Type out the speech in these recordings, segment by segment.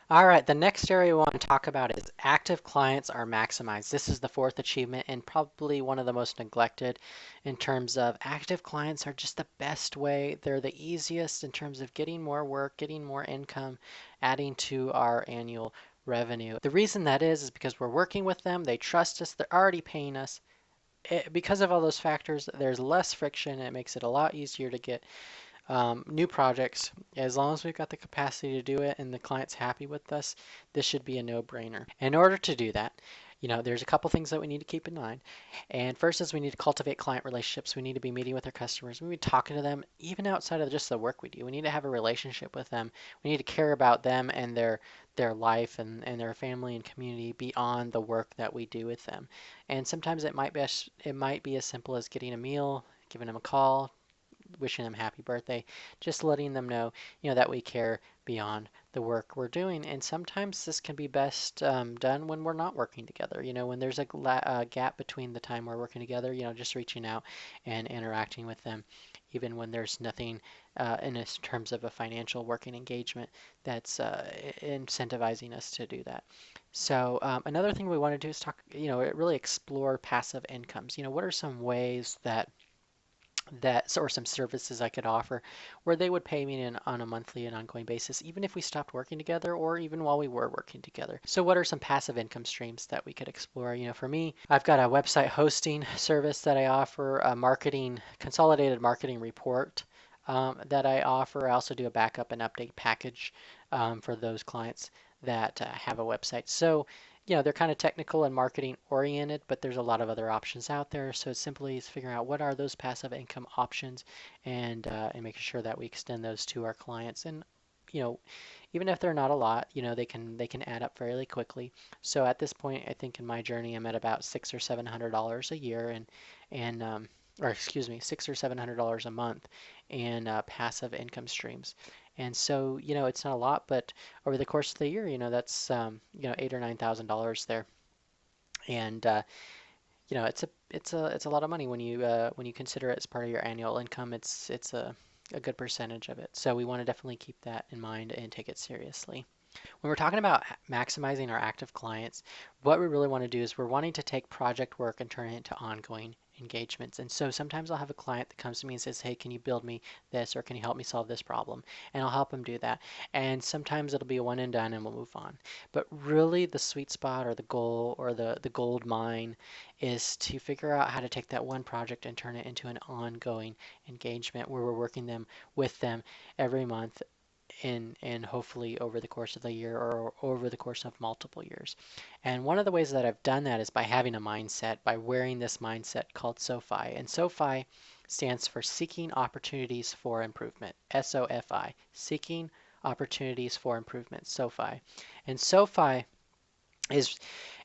All right, the next area we want to talk about is active clients are maximized. This is the fourth achievement and probably one of the most neglected in terms of active clients are just the best way. They're the easiest in terms of getting more work, getting more income, adding to our annual revenue. The reason that is because we're working with them, they trust us, they're already paying us. Because of all those factors, there's less friction. It makes it a lot easier to get new projects. As long as we've got the capacity to do it and the client's happy with us, this should be a no-brainer. In order to do that, there's a couple things that we need to keep in mind. And first is we need to cultivate client relationships. We need to be meeting with our customers. We need to be talking to them even outside of just the work we do. We need to have a relationship with them. We need to care about them and their life and their family and community beyond the work that we do with them. And sometimes it might be as simple as getting a meal, giving them a call, wishing them happy birthday, just letting them know, that we care beyond the work we're doing. And sometimes this can be best done when we're not working together. When there's a gap between the time we're working together, just reaching out and interacting with them, even when there's nothing in terms of a financial working engagement that's incentivizing us to do that. So another thing we want to do is talk, really explore passive incomes. What are some ways or some services I could offer where they would pay me on a monthly and ongoing basis, even if we stopped working together or even while we were working together. So what are some passive income streams that we could explore? For me, I've got a website hosting service that I offer, a consolidated marketing report that I offer. I also do a backup and update package for those clients that have a website. So they're kind of technical and marketing oriented, but there's a lot of other options out there. So it's simply figuring out what are those passive income options and making sure that we extend those to our clients. And you know, even if they're not a lot, they can add up fairly quickly. So at this point, I think in my journey, I'm at about $600 or $700 a year, and or excuse me, $600 or $700 a month in passive income streams. And so, it's not a lot, but over the course of the year, that's $8,000 or $9,000 there, and it's a lot of money when you consider it as part of your annual income. It's a good percentage of it. So we want to definitely keep that in mind and take it seriously. When we're talking about maximizing our active clients, what we really want to do is we're wanting to take project work and turn it into ongoing engagements. And so sometimes I'll have a client that comes to me and says, hey, can you build me this or can you help me solve this problem? And I'll help them do that. And sometimes it'll be a one and done and we'll move on. But really the sweet spot or the goal or the gold mine is to figure out how to take that one project and turn it into an ongoing engagement where we're working with them every month and hopefully over the course of the year or over the course of multiple years. And one of the ways that I've done that is by having a mindset, by wearing this mindset called SOFI. And SOFI stands for Seeking Opportunities for Improvement, SOFI, Seeking Opportunities for Improvement, SOFI. And SOFI is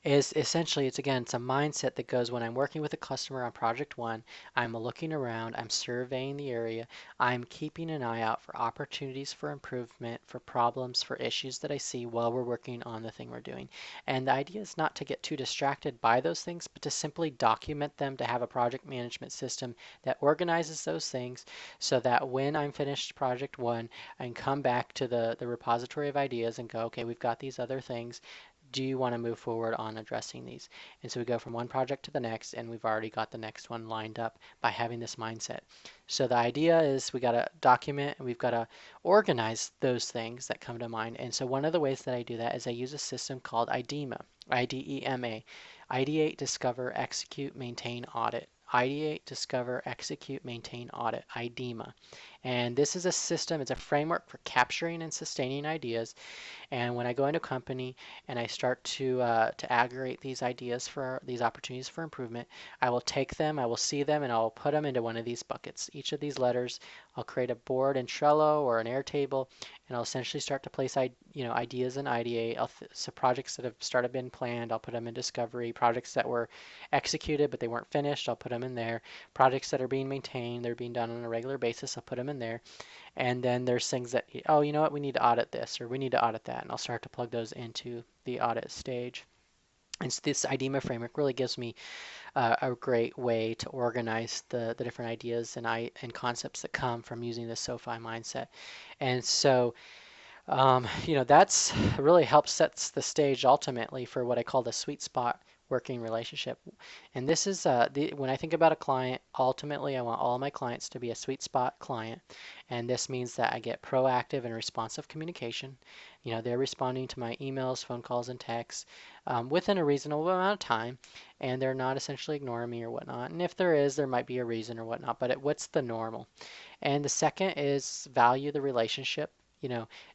is essentially it's a mindset that goes when I'm working with a customer on project one, I'm looking around, I'm surveying the area, I'm keeping an eye out for opportunities for improvement, for problems, for issues that I see while we're working on the thing we're doing. And the idea is not to get too distracted by those things, but to simply document them, to have a project management system that organizes those things so that when I'm finished project one, I can come back to the repository of ideas and go, okay, we've got these other things, do you want to move forward on addressing these? And so we go from one project to the next, and we've already got the next one lined up by having this mindset. So the idea is we got to document and we've got to organize those things that come to mind. And so one of the ways that I do that is I use a system called IDEMA, IDEMA, Ideate, Discover, Execute, Maintain, Audit. Ideate, Discover, Execute, Maintain, Audit, IDEMA. And this is a system, it's a framework for capturing and sustaining ideas. And when I go into a company and I start to aggregate these ideas for these opportunities for improvement, I will take them, I will see them, and I'll put them into one of these buckets. Each of these letters, I'll create a board in Trello or an Airtable, and I'll essentially start to place ideas in ideate. So projects that have started been planned, I'll put them in discovery. Projects that were executed but they weren't finished, I'll put them in there. Projects that are being maintained, they're being done on a regular basis, I'll put them in there. And then there's things that, oh, you know what, we need to audit this or we need to audit that. And I'll start to plug those into the audit stage. And so this IDEMA framework really gives me a great way to organize the different ideas and concepts that come from using the SOFI mindset. And so That's really helps sets the stage ultimately for what I call the sweet spot working relationship. And this is when I think about a client, ultimately I want all my clients to be a sweet spot client. And this means that I get proactive and responsive communication. They're responding to my emails, phone calls, and texts within a reasonable amount of time, and they're not essentially ignoring me or whatnot. And if there is, there might be a reason or whatnot, but what's the normal? And the second is value the relationship.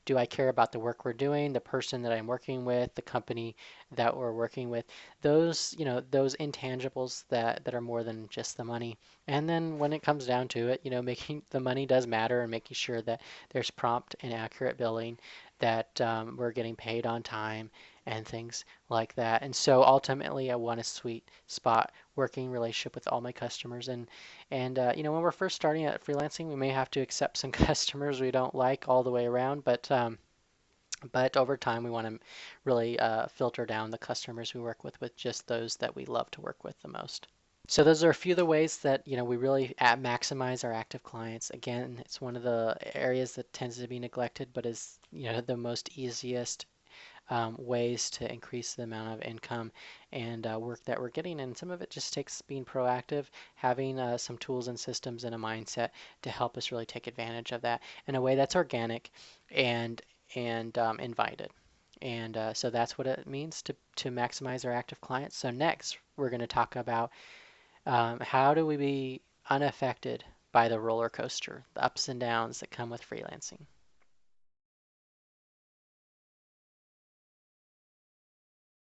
Do I care about the work we're doing, the person that I'm working with, the company that we're working with? Those intangibles that are more than just the money. And then when it comes down to it, making the money does matter and making sure that there's prompt and accurate billing, that we're getting paid on time and things like that. And so ultimately, I want a sweet spot working relationship with all my customers. When we're first starting at freelancing, we may have to accept some customers we don't like all the way around, but over time, we want to really filter down the customers we work with just those that we love to work with the most. So those are a few of the ways that we really maximize our active clients. Again, it's one of the areas that tends to be neglected, but is the most easiest ways to increase the amount of income and work that we're getting. And some of it just takes being proactive, having some tools and systems and a mindset to help us really take advantage of that in a way that's organic and invited. And so that's what it means to maximize our active clients. So next, we're going to talk about how do we be unaffected by the roller coaster, the ups and downs that come with freelancing.